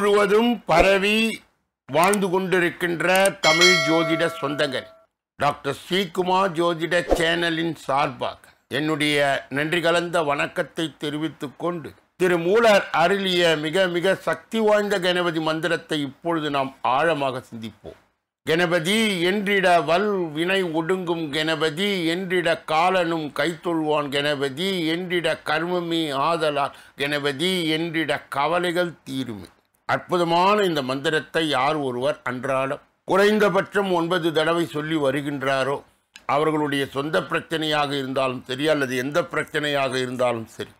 முழுவதும் பரவி வாழ்ந்து கொண்டிருக்கின்ற தமிழ் ஜோதிட சொந்தங்கள், டாக்டர் ஸ்ரீகுமார் ஜோதிட சேனலின் சார்பாக என்னுடைய நன்றி கலந்த வணக்கத்தை தெரிவித்துக் கொண்டு, திருமூலர் அருளிய மிக மிக சக்தி வாய்ந்த கணபதி மந்திரத்தை இப்பொழுது நாம் ஆழமாக சிந்திப்போம். கணபதி என்றிட வல் வினை ஒடுங்கும் கணபதி, என்றிட காலனும் கைத்தொள்வான் கணபதி, என்றிட கர்மமே ஆதலால் கணபதி, என்றிட கவலைகள் தீருமே. அற்புதமான இந்த மந்திரத்தை யார் ஒருவர் அன்றாடம் குறைந்தபட்சம் 9 தடவை சொல்லி வருகின்றாரோ, அவர்களுடைய சொந்த பிரச்சனையாக இருந்தாலும் சரி, அல்லது எந்த பிரச்சனையாக இருந்தாலும் சரி,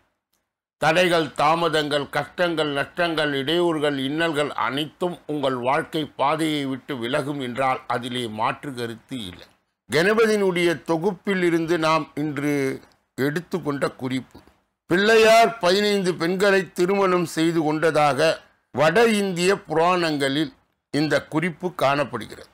தடைகள், தாமதங்கள், கஷ்டங்கள், நஷ்டங்கள், இடையூறுகள், இன்னல்கள் அனைத்தும் உங்கள் வாழ்க்கை பாதையை விட்டு விலகும் என்றால் அதிலே மாற்று கருத்து இல்லை. கணபதியினுடைய தொகுப்பில் இருந்து நாம் இன்று எடுத்துக்கொண்ட குறிப்பு, பிள்ளையார் 15 பெண்களை திருமணம் செய்து கொண்டதாக வட இந்திய புராணங்களில் இந்த குறிப்பு காணப்படுகிறது.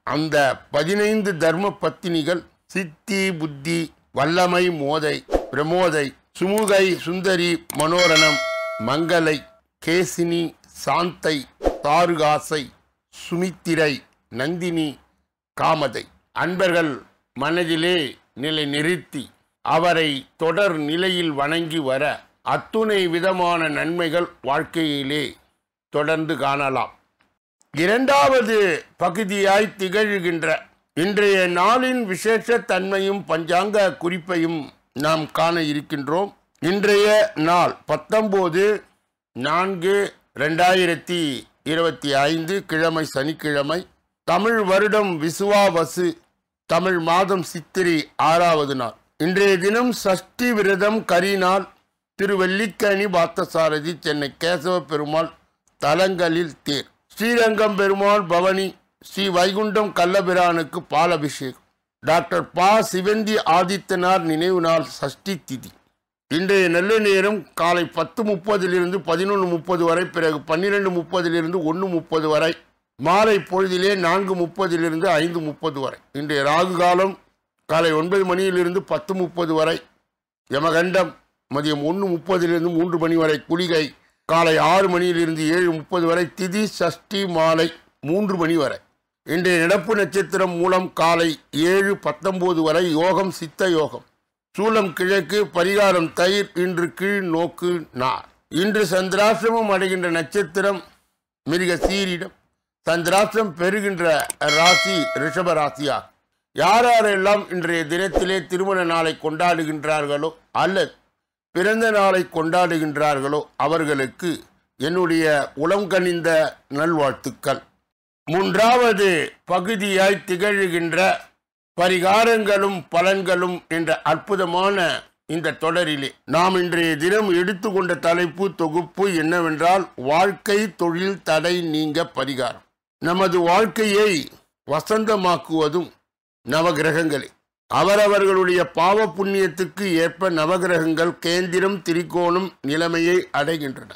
அந்த 15 தர்ம பத்தினிகள் சித்தி, புத்தி, வல்லமை, மோதை, பிரமோதை, சுமுகை, சுந்தரி, மனோரணம், மங்களை, கேசினி, சாந்தை, தாருகாசை, சுமித்திரை, நந்தினி, காமதை. அன்பர்கள் மனதிலே நிலை நிறுத்தி அவரை தொடர் நிலையில் வணங்கி வர அத்துணை விதமான நன்மைகள் வாழ்க்கையிலே தொடர்ந்து காணலாம். இரண்டாவது பகுதியாய் திகழ்கின்ற இன்றைய நாளின் விசேஷ தன்மையும் பஞ்சாங்க குறிப்பையும் நாம் காண இருக்கின்றோம். இன்றைய நாள் 19/4/2025 கிழமை, சனிக்கிழமை. தமிழ் வருடம் விசுவாவசு, தமிழ் மாதம் சித்திரை 6வது நாள். இன்றைய தினம் சஷ்டி விரதம், கரிநாள். திருவல்லிக்கேணி பார்த்தசாரதி, சென்னை கேசவ பெருமாள் தலங்களில் தேர், ஸ்ரீரங்கம் பெருமாள் பவனி, ஸ்ரீ வைகுண்டம் கள்ளபிரானுக்கு பாலபிஷேகம், டாக்டர் ப. சிவந்தி ஆதித்தனார் நினைவு நாள், சஷ்டி திதி. இன்றைய நல்ல நேரம் காலை 10:30 11:30 வரை, பிறகு 12:30 1:30 வரை, மாலை பொழுதிலே 4:30 5:30 வரை. இன்றைய ராகு காலம் காலை 9 மணியிலிருந்து 10:30 வரை, யமகண்டம் மதியம் 1:30 3 மணி வரை, குளிகை காலை 6 மணியிலிருந்து 7:30 வரை, திதி சஷ்டி மாலை 3 மணி வரை. இன்றைய நடப்பு நட்சத்திரம் மூலம் காலை 7:19 வரை, யோகம் சித்த யோகம், சூலம் கிழக்கு, பரிகாரம் தயிர், இன்று கீழ் நோக்கு நார். இன்று சந்திராசிரமம் அடைகின்ற நட்சத்திரம் மிருக சீரிடம், சந்திராசிரம் பெறுகின்ற ராசி ரிஷப ராசியாகும். யாரெல்லாம் இன்றைய தினத்திலே திருமண நாளை கொண்டாடுகின்றார்களோ அல்லது பிறந்த நாளை கொண்டாடுகின்றார்களோ அவர்களுக்கு என்னுடைய உளம் கனிந்த நல்வாழ்த்துக்கள். மூன்றாவது பகுதியாய் திகழ்கின்ற பரிகாரங்களும் பலன்களும் என்ற அற்புதமான இந்த தொடரிலே நாம் இன்றைய தினம் எடுத்துக்கொண்ட தலைப்பு, தொகுப்பு என்னவென்றால், வாழ்க்கை தொழில் தடை நீங்க பரிகாரம். நமது வாழ்க்கையை வசந்தமாக்குவதும் நவகிரகங்களே. அவரவர்களுடைய பாவ புண்ணியத்துக்கு ஏற்ப நவகிரகங்கள் கேந்திரம், திரிகோணம் நிலைமையை அடைகின்றன.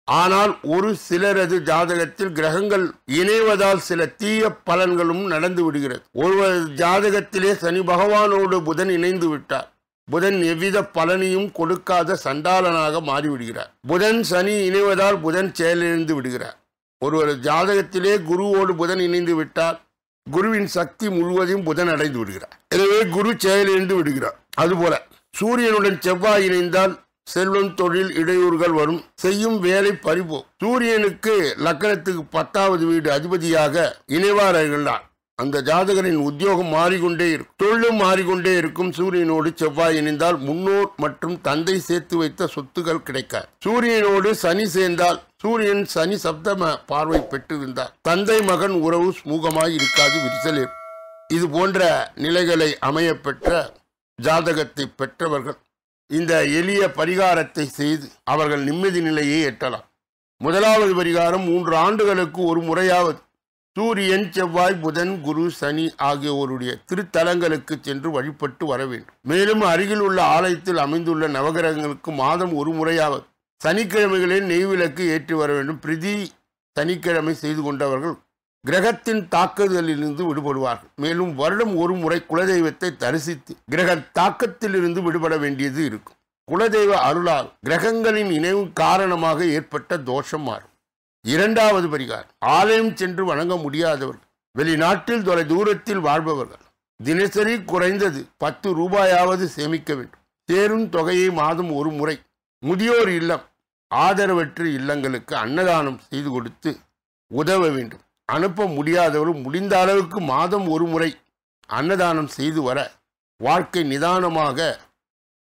ஆனால் ஒரு சிலரது ஜாதகத்தில் கிரகங்கள் இணைவதால் சில தீய பலன்களும் நடந்து விடுகிறது. ஒருவர் ஜாதகத்திலே சனி பகவானோடு புதன் இணைந்து விட்டார். புதன் எவ்வித பலனையும் கொடுக்காத சண்டாளனாக மாறிவிடுகிறார். புதன் சனி இணைவதால் புதன் செயலிழந்து விடுகிறார். ஒருவர் ஜாதகத்திலே குருவோடு புதன் இணைந்து விட்டார், குருவின் சக்தி முழுவதையும் புதன் அடைந்து விடுகிறார். எனவே குரு செயலிழந்து விடுகிறார். அதுபோல சூரியனுடன் செவ்வாய் இணைந்தால் செல்வம், தொழில் இடையூறுகள் வரும், செய்யும் வேலை பறிபோம். சூரியனுக்கு லக்னத்துக்கு 10வது வீடு அதிபதியாக இணைவார்கள். அந்த ஜாதகரின் உத்தியோகம் மாறிக்கொண்டே இருக்கும், தொழிலும் மாறிக்கொண்டே இருக்கும். சூரியனோடு செவ்வாய் இணைந்தால் முன்னோர் மற்றும் தந்தை சேர்த்து வைத்த சொத்துக்கள் கிடைக்காது. சூரியனோடு சனி சேர்ந்தால், சூரியன் சனி சப்தம பார்வை பெற்றிருந்தார், தந்தை மகன் உறவு சுமூகமாய் இருக்காது, விரிசல். இது போன்ற நிலைகளை அமைய பெற்ற ஜாதகத்தை பெற்றவர்கள் இந்த எளிய பரிகாரத்தை செய்து அவர்கள் நிம்மதி நிலையை எட்டலாம். முதலாவது பரிகாரம், 3 ஆண்டுகளுக்கு ஒரு முறையாவது சூரியன், செவ்வாய், புதன், குரு, சனி ஆகியோருடைய திருத்தலங்களுக்கு சென்று வழிபட்டு வர வேண்டும். மேலும் அருகில் உள்ள ஆலயத்தில் அமைந்துள்ள நவகிரகங்களுக்கு மாதம் ஒரு முறையாவது சனிக்கிழமைகளில் நெய்விளக்கு ஏற்றி வர வேண்டும். பிரதி சனிக்கிழமை செய்து கொண்டவர்கள் கிரகத்தின் தாக்குதலிலிருந்து விடுபடுவார்கள். மேலும் வருடம் ஒரு முறை குலதெய்வத்தை தரிசித்து கிரக தாக்கத்திலிருந்து விடுபட வேண்டியது இருக்கும். குலதெய்வ அருளால் கிரகங்களின் இணைவு காரணமாக ஏற்பட்ட தோஷம் மாறும். இரண்டாவது பரிகாரம், ஆலயம் சென்று வணங்க முடியாதவர்கள், வெளிநாட்டில் தொலை தூரத்தில் வாழ்பவர்கள் தினசரி குறைந்தது 10 ரூபாயாவது சேமிக்க வேண்டும். சேரும் தொகையை மாதம் ஒரு முறை முதியோர் இல்லம், ஆதரவற்ற இல்லங்களுக்கு அன்னதானம் செய்து கொடுத்து உதவ வேண்டும். அனுப்ப முடியாதவர்கள் முடிந்த அளவுக்கு மாதம் ஒரு முறை அன்னதானம் செய்து வர வாழ்க்கை நிதானமாக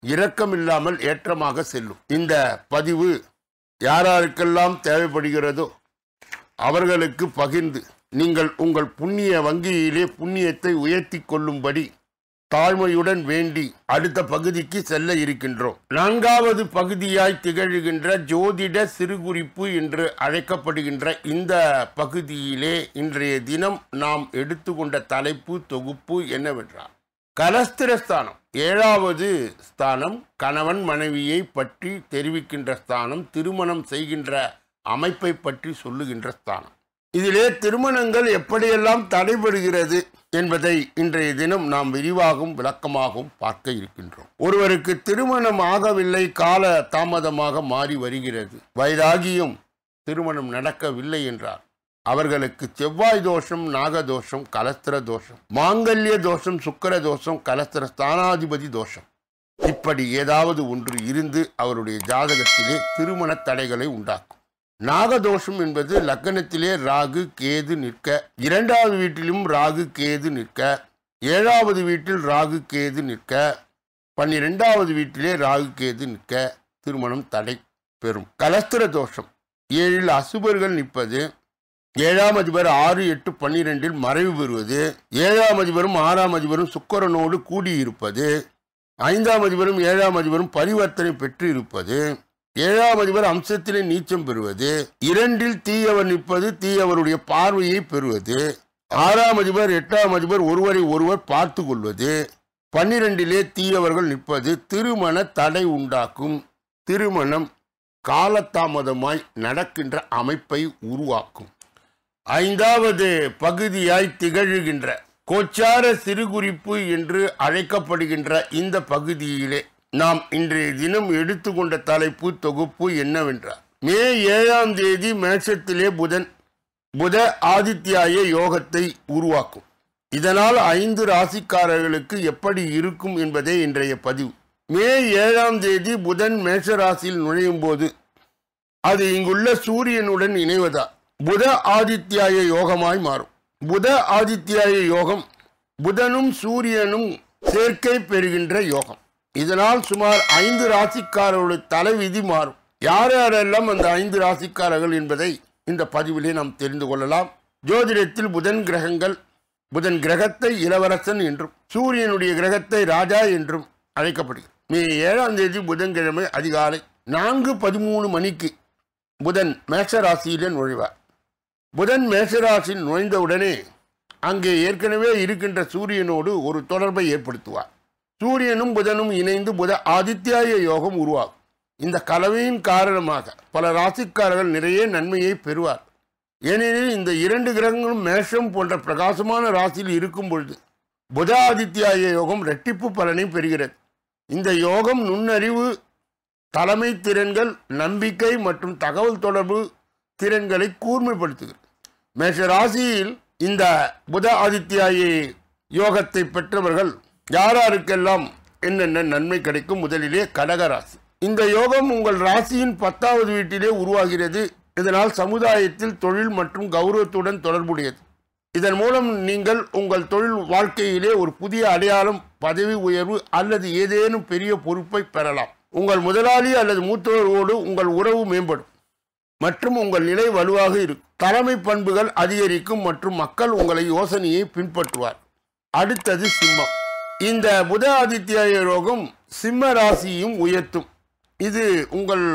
இரக்கமில்லாமல் ஏற்றமாக செல்லும். இந்த பதிவு யாராருக்கெல்லாம் தேவைப்படுகிறதோ அவர்களுக்கு பகிர்ந்து நீங்கள் உங்கள் புண்ணிய வங்கியிலே புண்ணியத்தை உயர்த்தி கொள்ளும்படி தாழ்மையுடன் வேண்டி அடுத்த பகுதிக்கு செல்ல இருக்கின்றோம். 4வது பகுதியாய் திகழ்கின்ற ஜோதிட சிறுகுறிப்பு என்று அழைக்கப்படுகின்ற இந்த பகுதியிலே இன்றைய தினம் நாம் எடுத்துக்கொண்ட தலைப்பு தொகுப்பு என்னவென்றால், கலஸ்திரஸ்தானம். 7வது ஸ்தானம் கணவன் மனைவியை பற்றி தெரிவிக்கின்ற ஸ்தானம், திருமணம் செய்கின்ற அமைப்பை பற்றி சொல்லுகின்ற ஸ்தானம். இதிலே திருமணங்கள் எப்படியெல்லாம் தடைபடுகிறது என்பதை இன்றைய தினம் நாம் விரிவாகவும் விளக்கமாகவும் பார்க்க இருக்கின்றோம். ஒருவருக்கு திருமணம் ஆகவில்லை, கால தாமதமாக மாறி வருகிறது, வயதாகியும் திருமணம் நடக்கவில்லை என்றார் அவர்களுக்கு செவ்வாய் தோஷம், நாகதோஷம், கலஸ்திர தோஷம், மாங்கல்ய தோஷம், சுக்கிர தோஷம், கலஸ்திர ஸ்தானாதிபதி தோஷம், இப்படி ஏதாவது ஒன்று இருந்து அவருடைய ஜாதகத்திலே திருமண தடைகளை உண்டாக்கும். நாகதோஷம் என்பது லக்னத்திலே ராகு கேது நிற்க, 2வது வீட்டிலும் ராகு கேது நிற்க, 7வது வீட்டில் ராகு கேது நிற்க, 12வது வீட்டிலே ராகு கேது நிற்க திருமணம் தடை பெறும். கலஸ்திர தோஷம் 7ல் அசுபர்கள் நிற்பது, 7ஆம் அதிபர் 6, 8, 12 மறைவு பெறுவது, 7ஆம் அதிபரும் 6ஆம் அதிபரும் சுக்கிரனோடு கூடியிருப்பது, 5ஆம் அதிபரும் 7ஆம் அதிபரும் பரிவர்த்தனை பெற்று இருப்பது, 7ஆம் அதிபர் அம்சத்திலே நீச்சம் பெறுவது, 2ல் தீயவர் நிற்பது, தீயவருடைய பார்வையை பெறுவது, 6ஆம் அதிபர் 8ஆம் அதிபர் ஒருவரை ஒருவர் பார்த்து கொள்வது, 12லே தீயவர்கள் நிற்பது திருமண தடை உண்டாக்கும். திருமணம் காலதாமதமாய் நடக்கின்ற அமைப்பை உருவாக்கும். 5வது பகுதியாய் திகழ்கின்ற கோச்சார சிறுகுறிப்பு என்று அழைக்கப்படுகின்ற இந்த பகுதியிலே நாம் இன்றைய தினம் எடுத்துக்கொண்ட தலைப்பு தொகுப்பு என்னவென்றால், மே 7ஆம் தேதி மேஷத்திலே புத ஆதித்யாய யோகத்தை உருவாக்கும். இதனால் 5 ராசிக்காரர்களுக்கு எப்படி இருக்கும் என்பதே இன்றைய பதிவு. மே 7ஆம் தேதி புதன் மேஷ ராசியில் நுழையும் போது அது இங்குள்ள சூரியனுடன் இணைவதால் புத ஆதித்யாய யோகமாய் மாறும். புத ஆதித்யாய யோகம் புதனும் சூரியனும் சேர்க்கை பெறுகின்ற யோகம். இதனால் சுமார் 5 ராசிக்காரர்களுடைய தலைவிதி மாறும். யார் யாரெல்லாம் அந்த 5 ராசிக்காரர்கள் என்பதை இந்த பதிவிலே நாம் தெரிந்து கொள்ளலாம். ஜோதிடத்தில் புதன் கிரகத்தை இளவரசன் என்றும் சூரியனுடைய கிரகத்தை ராஜா என்றும் அழைக்கப்படுகிறது. மே 7ஆம் தேதி புதன்கிழமை அதிகாலை 4:13 மணிக்கு புதன் மேஷராசியிலே நுழைவார். புதன் மேஷராசியில் நுழைந்தவுடனே அங்கே ஏற்கனவே இருக்கின்ற சூரியனோடு ஒரு தொடர்பை ஏற்படுத்துவார். சூரியனும் புதனும் இணைந்து புத ஆதித்யாய யோகம் உருவாகும். இந்த கலவையின் காரணமாக பல ராசிக்காரர்கள் நிறைய நன்மையை பெறுவார். ஏனெனில் இந்த 2 கிரகங்களும் மேஷம் போன்ற பிரகாசமான ராசியில் இருக்கும் பொழுது புத ஆதித்யாய யோகம் இரட்டிப்பு பலனை பெறுகிறது. இந்த யோகம் நுண்ணறிவு, தலைமை திறன்கள், நம்பிக்கை மற்றும் தகவல் தொடர்பு திறன்களை கூர்மைப்படுத்துகிறது. மேஷ ராசியில் இந்த புத ஆதித்யாய யோகத்தை பெற்றவர்கள் யாராருக்கெல்லாம் என்னென்ன நன்மை கிடைக்கும்? முதலிலே கடகராசி. இந்த யோகம் உங்கள் ராசியின் 10வது வீட்டிலே உருவாகிறது. இதனால் சமுதாயத்தில் தொழில் மற்றும் கௌரவத்துடன் தொடர்புடையது. இதன் மூலம் நீங்கள் உங்கள் தொழில் வாழ்க்கையிலே ஒரு புதிய அடையாளம், பதவி உயர்வு அல்லது ஏதேனும் பெரிய பொறுப்பை பெறலாம். உங்கள் முதலாளி அல்லது மூத்தவரோடு உங்கள் உறவு மேம்படும் மற்றும் உங்கள் நிலை வலுவாக இருக்கும். தலைமை பண்புகள் அதிகரிக்கும் மற்றும் மக்கள் உங்களை யோசனையை பின்பற்றுவார். அடுத்தது சிம்மம். இந்த புத ஆதித்யாய யோகம் சிம்ம ராசியும் உயர்த்தும். இது உங்கள்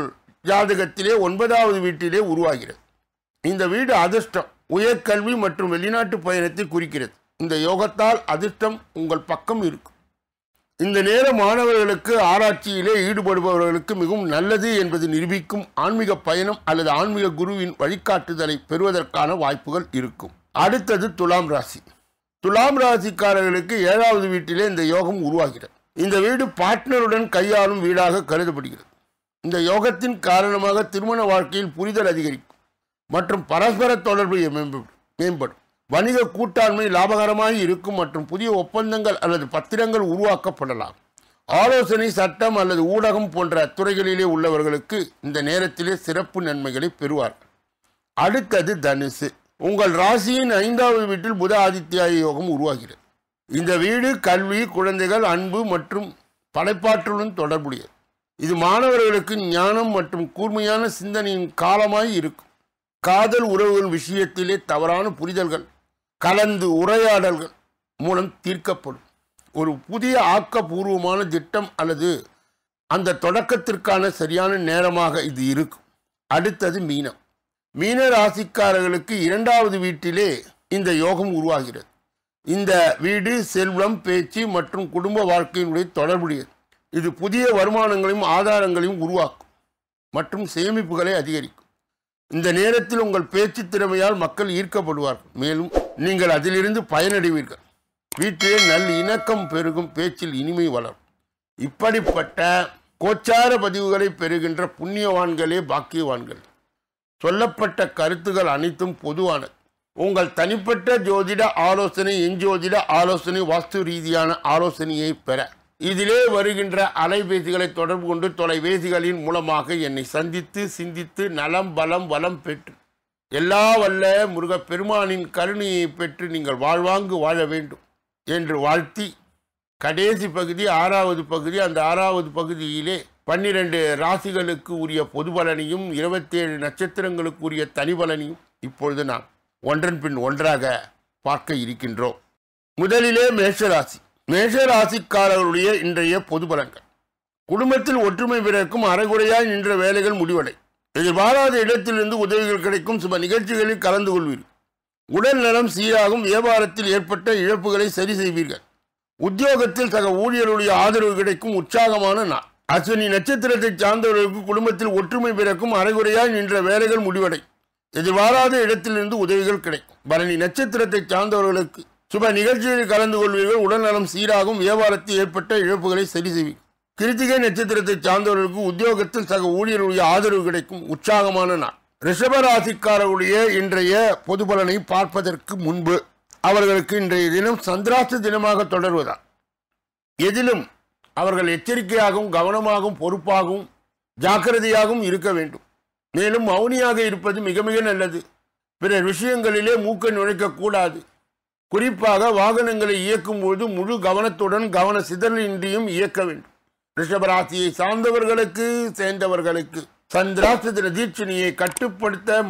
ஜாதகத்திலே 9வது வீட்டிலே உருவாகிறது. இந்த வீடு அதிர்ஷ்டம், உயர்கல்வி மற்றும் வெளிநாட்டு பயணத்தை குறிக்கிறது. இந்த யோகத்தால் அதிர்ஷ்டம் உங்கள் பக்கம் இருக்கும். இந்த நேரம் மாணவர்களுக்கு, ஆராய்ச்சியிலே ஈடுபடுபவர்களுக்கு மிகவும் நல்லது என்பது நிரூபிக்கும். ஆன்மீக பயணம் அல்லது ஆன்மீக குருவின் வழிகாட்டுதலை பெறுவதற்கான வாய்ப்புகள் இருக்கும். அடுத்தது துலாம் ராசி. துலாம் ராசிக்காரர்களுக்கு 7வது வீட்டிலே இந்த யோகம் உருவாகிறது. இந்த வீடு பார்ட்னருடன் கையாளும் வீடாக கருதப்படுகிறது. இந்த யோகத்தின் காரணமாக திருமண வாழ்க்கையில் புரிதல் அதிகரிக்கும். மற்றும் பரஸ்பர தொடர்பு மேம்படும். வணிக கூட்டாண்மை லாபகரமாக இருக்கும் மற்றும் புதிய ஒப்பந்தங்கள் அல்லது பத்திரங்கள் உருவாக்கப்படலாம். ஆலோசனை, சட்டம் அல்லது ஊடகம் போன்ற துறைகளிலே உள்ளவர்களுக்கு இந்த நேரத்திலே சிறப்பு நன்மைகளை பெறுவார்கள். அடுத்தது தனுசு. உங்கள் ராசியின் 5வது வீட்டில் புத ஆதித்ய யோகம் உருவாகிறது. இந்த வீடு கல்வி, குழந்தைகள், அன்பு மற்றும் படைப்பாற்றலுடன் தொடர்புடையது. இது மாணவர்களுக்கு ஞானம் மற்றும் கூர்மையான சிந்தனையின் காலமாய் இருக்கும். காதல் உறவுகள் விஷயத்திலே தவறான புரிதல்கள் கலந்து உரையாடல்கள் மூலம் தீர்க்கப்படும். ஒரு புதிய ஆக்கப்பூர்வமான திட்டம் அல்லது அந்த தொடக்கத்திற்கான சரியான நேரமாக இது இருக்கும். அடுத்தது மீனம். மீன ராசிக்காரர்களுக்கு 2வது வீட்டிலே இந்த யோகம் உருவாகிறது. இந்த வீடு செல்வம், பேச்சு மற்றும் குடும்ப வாழ்க்கையினுடைய தொடர்புடையது. இது புதிய வருமானங்களையும் ஆதாரங்களையும் உருவாக்கும் மற்றும் சேமிப்புகளை அதிகரிக்கும். இந்த நேரத்தில் உங்கள் பேச்சு திறமையால் மக்கள் ஈர்க்கப்படுவார்கள், மேலும் நீங்கள் அதிலிருந்து பயனடைவீர்கள். வீட்டிலே நல்ல இணக்கம் பெருகும், பேச்சில் இனிமை வளரும். இப்படிப்பட்ட கோச்சார பதிவுகளை பெறுகின்ற புண்ணியவான்களே பாக்கியவான்கள். சொல்லப்பட்ட கருத்துகள் அனைத்தும் பொதுவானது. உங்கள் தனிப்பட்ட ஜோதிட ஆலோசனை, எஞ்சோதிட ஆலோசனை, வாஸ்து ரீதியான ஆலோசனையை பெற இதிலே வருகின்ற அலைபேசிகளை தொடர்பு கொண்டு தொலைபேசிகளின் மூலமாக என்னை சந்தித்து சிந்தித்து நலம், பலம், வளம் பெற்று எல்லா வல்ல முருகப்பெருமானின் கருணையை பெற்று நீங்கள் வாழ்வாங்கு வாழ வேண்டும் என்று வாழ்த்தி, கடைசி பகுதி 6வது பகுதி. அந்த 6வது பகுதியிலே 12 ராசிகளுக்கு உரிய பொது பலனையும் 27 நட்சத்திரங்களுக்கு உரிய தனி பலனையும் இப்பொழுது நாம் ஒன்றன் பின் ஒன்றாக பார்க்க இருக்கின்றோம். முதலிலே மேஷராசி. மேஷராசிக்காரர்களுடைய இன்றைய பொது பலன்கள். குடும்பத்தில் ஒற்றுமை பிறக்கும், அரைகுறையாய் நின்ற வேலைகள் முடிவடை, எதிர்பாராத இடத்திலிருந்து உதவிகள் கிடைக்கும், சுப நிகழ்ச்சிகளில் கலந்து கொள்வீர்கள், உடல் நலம் சீராகும், வியாபாரத்தில் ஏற்பட்ட இழப்புகளை சரி செய்வீர்கள், உத்தியோகத்தில் சக ஊழியர்களுடைய ஆதரவு கிடைக்கும், உற்சாகமான நாள். அஸ்வினி நட்சத்திரத்தை சார்ந்தவர்களுக்கு குடும்பத்தில் ஒற்றுமை பிறக்கும், அரைகுறையாய் நின்ற வேலைகள் முடிவடை, எதிர்பாராத இடத்திலிருந்து உதவிகள் கிடைக்கும். பரணி நட்சத்திரத்தை சார்ந்தவர்களுக்கு சுப நிகழ்ச்சிகளில் கலந்து கொள்வீர்கள், உடல்நலம் சீராகும், வியாபாரத்தில் ஏற்பட்ட இழப்புகளை சரி செய்வீர்கள். கிருத்திகை நட்சத்திரத்தை சார்ந்தவர்களுக்கு உத்தியோகத்தில் சக ஊழியர்களுடைய ஆதரவு கிடைக்கும், உற்சாகமான நாள். ரிஷபராசிக்காரர்களுடைய இன்றைய பொது பலனை பார்ப்பதற்கு முன்பு அவர்களுக்கு இன்றைய தினம் சந்திராஷ்ட தினமாக தொடர்வதால் எதிலும் அவர்கள் எச்சரிக்கையாகவும் கவனமாகவும் பொறுப்பாகவும் ஜாக்கிரதையாகவும் இருக்க வேண்டும். மேலும் மௌனியாக இருப்பது மிக மிக நல்லது. பிறர் விஷயங்களிலே மூக்கை நுழைக்கக்கூடாது. குறிப்பாக வாகனங்களை இயக்கும் போது முழு கவனத்துடன் கவன சிதறலின்றியும் இயக்க வேண்டும். ரிஷபராசியை சேர்ந்தவர்களுக்கு சந்திராஷ்ட தின தீட்சணியை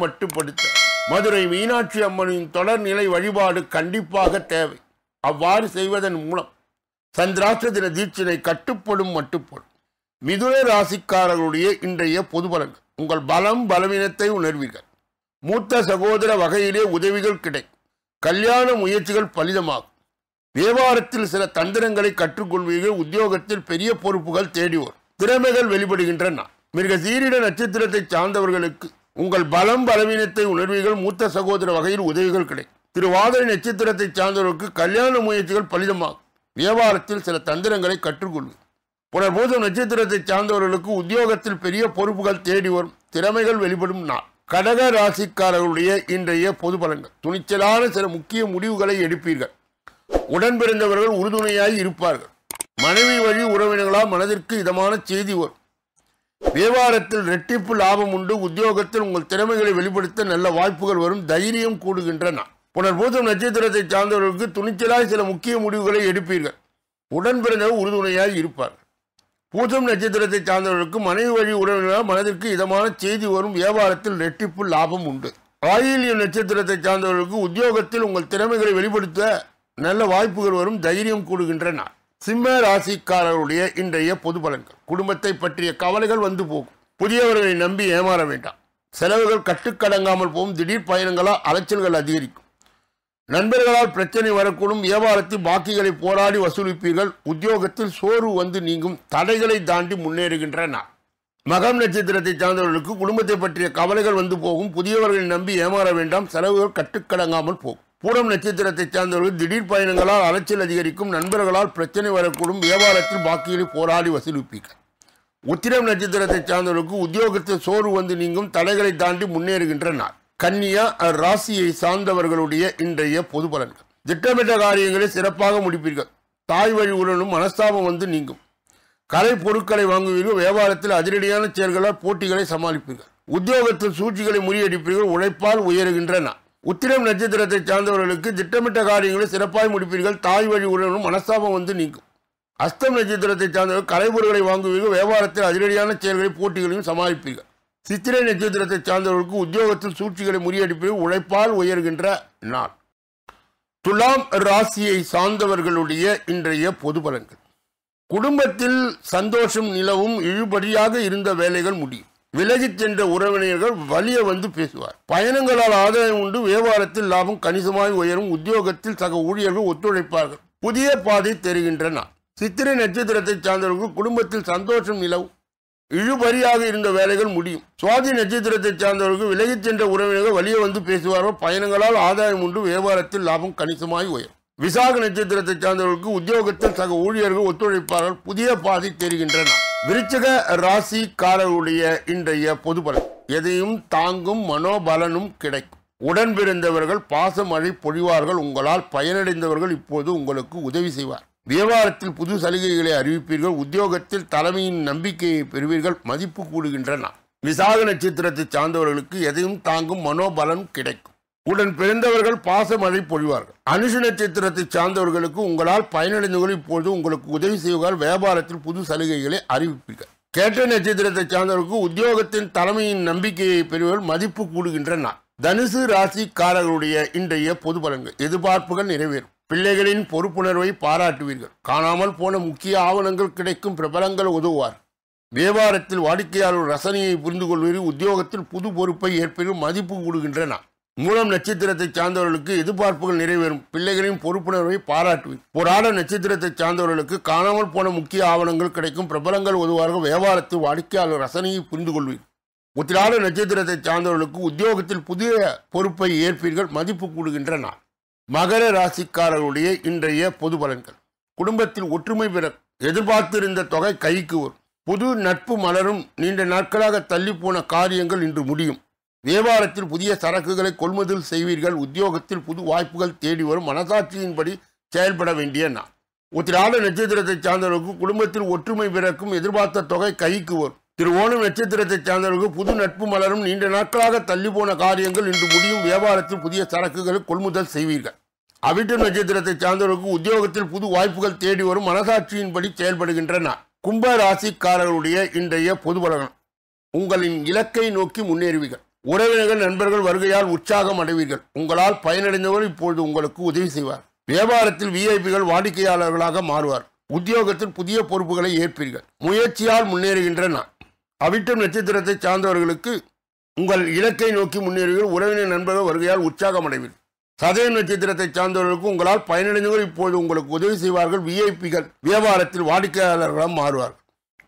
மட்டுப்படுத்த மதுரை மீனாட்சி அம்மனின் தொடர்நிலை வழிபாடு கண்டிப்பாக தேவை. அவ்வாறு செய்வதன் மூலம் சந்திராஷ்ட தின தீட்சணை மட்டுப்படும். மிதுன ராசிக்காரர்களுடைய இன்றைய பொது பலன்கள். உங்கள் பலம் பலவீனத்தை உணர்வீர்கள். மூத்த சகோதர வகையிலே உதவிகள் கிடைக்கும். கல்யாண முயற்சிகள் பலிதமாகும். வியாபாரத்தில் சில தந்திரங்களை கற்றுக்கொள்வீர்கள். உத்தியோகத்தில் பெரிய பொறுப்புகள் தேடி வரும். திறமைகள் வெளிப்படுகின்றன. மிருகசீரிட நட்சத்திரத்தை சார்ந்தவர்களுக்கு உங்கள் பலம் பலவீனத்தை உணர்வீர்கள். மூத்த சகோதர வகையில் உதவிகள் கிடைக்கும். திருவாதிரை நட்சத்திரத்தை சார்ந்தவர்களுக்கு கல்யாண முயற்சிகள் பலிதமாகும். வியாபாரத்தில் சில தந்திரங்களை கற்றுக்கொள்வீர்கள். புனர்பூசம் நட்சத்திரத்தை சார்ந்தவர்களுக்கு உத்தியோகத்தில் பெரிய பொறுப்புகள் தேடி வரும். திறமைகள் வெளிப்படும் நாள். கடக ராசிக்காரர்களுடைய இன்றைய பொது பலன்கள். துணிச்சலான சில முக்கிய முடிவுகளை எடுப்பீர்கள். உடன் பிறந்தவர்கள் உறுதுணையாய் இருப்பார்கள். மனைவி வழி உறவினர்களால் மனதிற்கு இதமான செய்தி வரும். வியாபாரத்தில் இரட்டிப்பு லாபம் உண்டு. உத்தியோகத்தில் உங்கள் திறமைகளை வெளிப்படுத்த நல்ல வாய்ப்புகள் வரும். தைரியம் கூடுகின்றன. புனர்பூசம் நட்சத்திரத்தை சார்ந்தவர்களுக்கு துணிச்சலாய் சில முக்கிய முடிவுகளை எடுப்பீர்கள். உடன் பிறந்தவர் உறுதுணையாய் இருப்பார்கள். பூசம் நட்சத்திரத்தை சார்ந்தவர்களுக்கு மனைவி வழி உறவினர்களால் மனதிற்கு இதமான செய்தி வரும். வியாபாரத்தில் இரட்டிப்பு லாபம் உண்டு. ஆயில்யம் நட்சத்திரத்தை சார்ந்தவர்களுக்கு உத்தியோகத்தில் உங்கள் திறமைகளை வெளிப்படுத்த நல்ல வாய்ப்புகள் வரும். தைரியம் கூடுகின்றன. சிம்ம ராசிக்காரர்களுடைய இன்றைய பொது பலன்கள். குடும்பத்தை பற்றிய கவலைகள் வந்து போகும். புதியவர்களை நம்பி ஏமாற வேண்டாம். செலவுகள் கட்டுக்கடங்காமல் போகும். திடீர் பயணங்களால் அலைச்சல்கள் அதிகரிக்கும். நண்பர்களால் பிரச்சனை வரக்கூடும். வியாபாரத்தில் பாக்கிகளை போராடி வசூலிப்பீர்கள். உத்தியோகத்தில் சோர்வு வந்து நீங்கும். தடைகளை தாண்டி முன்னேறுகின்றன. மகம் நட்சத்திரத்தை சார்ந்தவர்களுக்கு குடும்பத்தை பற்றிய கவலைகள் வந்து போகும். புதியவர்களை நம்பி ஏமாற வேண்டாம். செலவுகள் கட்டுக்கடங்காமல் போகும். பூரம் நட்சத்திரத்தை சார்ந்தவர்கள் திடீர் பயணங்களால் அலைச்சல் அதிகரிக்கும். நண்பர்களால் பிரச்சனை வரக்கூடும். வியாபாரத்தில் பாக்கிகளை போராடி வசூலிப்பீர்கள். உத்திரம் நட்சத்திரத்தை சார்ந்தவர்களுக்கு உத்தியோகத்தில் சோர்வு வந்து நீங்கும். தடைகளை தாண்டி முன்னேறுகின்றன. கன்னியா ராசியை சார்ந்தவர்களுடைய இன்றைய பொது பலன்கள். திட்டமிட்ட காரியங்களை சிறப்பாக முடிப்பீர்கள். தாய் வழி உடனும் மனஸ்தாபம் வந்து நீங்கும். கலை பொருட்களை வாங்குவீர்கள். வியாபாரத்தில் அதிரடியான செயல்களால் போட்டிகளை சமாளிப்பீர்கள். உத்தியோகத்தில் சூழ்ச்சிகளை முறியடிப்பீர்கள். உழைப்பால் உயருகின்றன. உத்திரம் நட்சத்திரத்தை சார்ந்தவர்களுக்கு திட்டமிட்ட காரியங்களை சிறப்பாக முடிப்பீர்கள். தாய் வழி உடனும் மனஸ்தாபம் வந்து நீங்கும். அஸ்தம் நட்சத்திரத்தை சார்ந்தவர்கள் கலைப்பொருட்களை வாங்குவீர்கள். வியாபாரத்தில் அதிரடியான செயல்களை போட்டிகளையும் சமாளிப்பீர்கள். சித்திரை நட்சத்திரத்தை சார்ந்தவர்களுக்கு உத்தியோகத்தில் சூழ்ச்சிகளை முறியடிப்பீர்கள். உழைப்பால் உயர்கின்ற நாள். துலாம் ராசியை சார்ந்தவர்களுடைய இன்றைய பொது பலன்கள். குடும்பத்தில் சந்தோஷம் நிலவும். இழுபடியாக இருந்த வேலைகள் முடியும். விலகிச் சென்ற உறவினர்கள் வலிய வந்து பேசுவார். பயணங்களால் ஆதாயம் உண்டு. வியாபாரத்தில் லாபம் கணிசமாய் உயரும். உத்தியோகத்தில் சக ஊழியர்கள் ஒத்துழைப்பார்கள். புதிய பாதை தெரிகின்றன. சித்திரை நட்சத்திரத்தை சார்ந்தவர்கள் குடும்பத்தில் சந்தோஷம் நிலவும். இழுபறியாக இருந்த வேலைகள் முடியும். சுவாதி நட்சத்திரத்தை சார்ந்தவர்கள் விலகிச் சென்ற உறவினர்கள் வலிய வந்து பேசுவார்கள். பயணங்களால் ஆதாயம் உண்டு. வியாபாரத்தில் லாபம் கணிசமாய் உயரும். விசாக நட்சத்திரத்தை சார்ந்தவர்களுக்கு உத்தியோகத்தில் சக ஊழியர்கள் ஒத்துழைப்பார்கள். புதிய பாதை தெரிகின்றன. விருச்சிக ராசிக்காரர்களுடைய இன்றைய பொது பலன். எதையும் தாங்கும் மனோபலனும் கிடைக்கும். உடன் பிறந்தவர்கள் பாசமழை பொழிவார்கள். உங்களால் பயனடைந்தவர்கள் இப்போது உங்களுக்கு உதவி செய்வார். வியாபாரத்தில் புது சலுகைகளை அறிவிப்பீர்கள். உத்தியோகத்தில் தலைமையின் நம்பிக்கையை பெறுவீர்கள். மதிப்பு கூடுகின்றன. விசாக நட்சத்திரத்தை சார்ந்தவர்களுக்கு எதையும் தாங்கும் மனோபலன் கிடைக்கும். உடன் பிறந்தவர்கள் பாசமழை பொழிவார்கள். அனுஷ நட்சத்திரத்தை சார்ந்தவர்களுக்கு உங்களால் பயனடைந்தவர்கள் இப்போது உங்களுக்கு உதவி செய்வார்கள். வியாபாரத்தில் புது சலுகைகளை அறிவிப்பீர்கள். கேட்ட நட்சத்திரத்தை சார்ந்தவர்களுக்கு உத்தியோகத்தின் தலைமையின் நம்பிக்கையை பெறுவர்கள். மதிப்பு கூடுகின்றன. தனுசு ராசிக்காரர்களுடைய இன்றைய பொது பலன்கள். எதிர்பார்ப்புகள் நிறைவேறும். பிள்ளைகளின் பொறுப்புணர்வை பாராட்டுவீர்கள். காணாமல் போன முக்கிய ஆவணங்கள் கிடைக்கும். பிரபலங்கள் உதவுவார். வியாபாரத்தில் வாடிக்கையாளர் ரசனையை புரிந்து கொள்வீர்கள். உத்தியோகத்தில் புது பொறுப்பை ஏற்பீர்கள். மதிப்பு கூடுகின்றன. மூலம் நட்சத்திரத்தை சார்ந்தவர்களுக்கு எதிர்பார்ப்புகள் நிறைவேறும். பிள்ளைகளின் பொறுப்புணர்வை பாராட்டுவீர். போராட நட்சத்திரத்தை சார்ந்தவர்களுக்கு காணாமல் போன முக்கிய ஆவணங்கள் கிடைக்கும். பிரபலங்கள் உதவுவார்கள். வியாபாரத்தில் வாடிக்கையாளர் ரசனையை புரிந்து கொள்வீர். உத்திராட நட்சத்திரத்தை சார்ந்தவர்களுக்கு உத்தியோகத்தில் புதிய பொறுப்பை ஏற்பீர்கள். மதிப்பு கூடுகின்றன. மகர ராசிக்காரர்களுடைய இன்றைய பொது பலன்கள். குடும்பத்தில் ஒற்றுமை பெற எதிர்பார்த்திருந்த தொகை கைக்கு வரும். புது நட்பு மலரும். நீண்ட நாட்களாக தள்ளி போன காரியங்கள் இன்று முடியும். வியாபாரத்தில் புதிய சரக்குகளை கொள்முதல் செய்வீர்கள். உத்தியோகத்தில் புது வாய்ப்புகள் தேடி வரும். மனசாட்சியின்படி செயல்பட வேண்டிய நாள். உத்திராட நட்சத்திரத்தை சார்ந்தவர்களுக்கு குடும்பத்தில் ஒற்றுமை பிறக்கும். எதிர்பார்த்த தொகை கைக்கு வரும். திருவோணம் நட்சத்திரத்தை சார்ந்தவர்களுக்கு புது நட்பு மலரும். நீண்ட நாட்களாக தள்ளி போன காரியங்கள் இன்று முடியும். வியாபாரத்தில் புதிய சரக்குகளை கொள்முதல் செய்வீர்கள். அவிட்டம் நட்சத்திரத்தை சார்ந்தவர்களுக்கு உத்தியோகத்தில் புது வாய்ப்புகள் தேடி வரும். மனசாட்சியின்படி செயல்படுகின்றன. கும்ப ராசிக்காரர்களுடைய இன்றைய பொது பலன்கள். உங்களின் இலக்கை நோக்கி முன்னேறுவீர்கள். உறவினர்கள் நண்பர்கள் வருகையால் உற்சாகம் அடைவீர்கள். உங்களால் பயனடைந்தவர்கள் இப்பொழுது உங்களுக்கு உதவி செய்வார். வியாபாரத்தில் விஐபிகள் வாடிக்கையாளர்களாக மாறுவார். உத்தியோகத்தில் புதிய பொறுப்புகளை ஏற்பீர்கள். முயற்சியால் முன்னேறுகின்றன. அவிட்டம் நட்சத்திரத்தை சார்ந்தவர்களுக்கு உங்கள் இலக்கை நோக்கி முன்னேறுவீர்கள். உறவினர் நண்பர்கள் வருகையால் உற்சாகம் அடைவீர்கள். சதயம் நட்சத்திரத்தை சார்ந்தவர்களுக்கு உங்களால் பயனடைந்தவர்கள் இப்போது உங்களுக்கு உதவி செய்வார்கள். விஐபிகள் வியாபாரத்தில் வாடிக்கையாளர்களாக மாறுவார்கள்.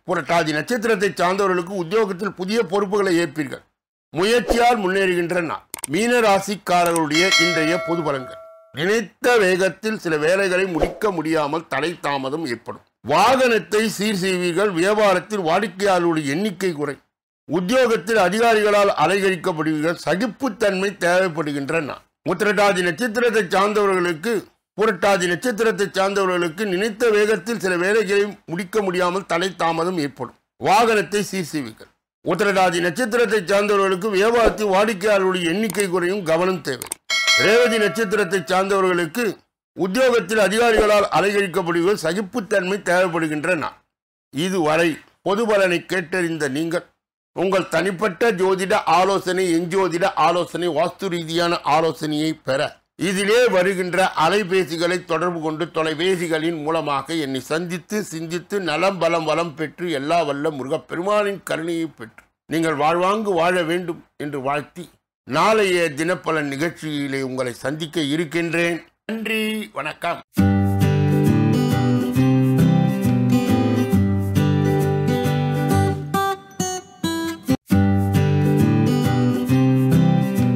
புரட்டாதி நட்சத்திரத்தை சார்ந்தவர்களுக்கு உத்தியோகத்தில் புதிய பொறுப்புகளை ஏற்பீர்கள். முயற்சியால் முன்னேறுகின்றன. மீன ராசிக்காரர்களுடைய இன்றைய பொது பலன்கள். நினைத்த வேகத்தில் சில வேலைகளை முடிக்க முடியாமல் தடை தாமதம் ஏற்படும். வாகனத்தை சீர் செய்வீர்கள். வியாபாரத்தில் வாடிக்கையாளர்களுடைய எண்ணிக்கை குறை. உத்தியோகத்தில் அதிகாரிகளால் அலைகழிக்கப்படுவீர்கள். சகிப்புத்தன்மை தேவைப்படுகின்றன. உத்திரட்டாதி நட்சத்திரத்தை சார்ந்தவர்களுக்கு புரட்டாதி நட்சத்திரத்தை சார்ந்தவர்களுக்கு நினைத்த வேகத்தில் சில வேலைகளை முடிக்க முடியாமல் தடை தாமதம் ஏற்படும். வாகனத்தை சீர் செய்வீர்கள். உத்திரட்டாதி நட்சத்திரத்தை சார்ந்தவர்களுக்கு வியாபாரத்தில் வாடிக்கையாளர்களுடைய எண்ணிக்கை குறையும். கவனம் தேவை. ரேவதி நட்சத்திரத்தை சார்ந்தவர்களுக்கு உத்தியோகத்தில் அதிகாரிகளால் அலைகழிக்கப்படுவீர்கள். சகிப்புத்தன்மை தேவைப்படுகின்றன. இதுவரை பொது பலனை கேட்டறிந்த நீங்கள் உங்கள் தனிப்பட்ட ஜோதிட ஆலோசனை, எஞ்சோதிட ஆலோசனை, வாஸ்து ரீதியான ஆலோசனையை பெற இதிலே வருகின்ற அலைபேசிகளை தொடர்பு கொண்டு தொலைபேசிகளின் மூலமாக என்னை சந்தித்து சிந்தித்து நலம் பலம் வளம் பெற்று எல்லா வல்ல முருகப்பெருமானின் கருணையை பெற்று நீங்கள் வாழ்வாங்கு வாழ வேண்டும் என்று வாழ்த்தி நாளைய தினப்பலன் நிகழ்ச்சியிலே உங்களை சந்திக்க இருக்கின்றேன். நன்றி, வணக்கம்.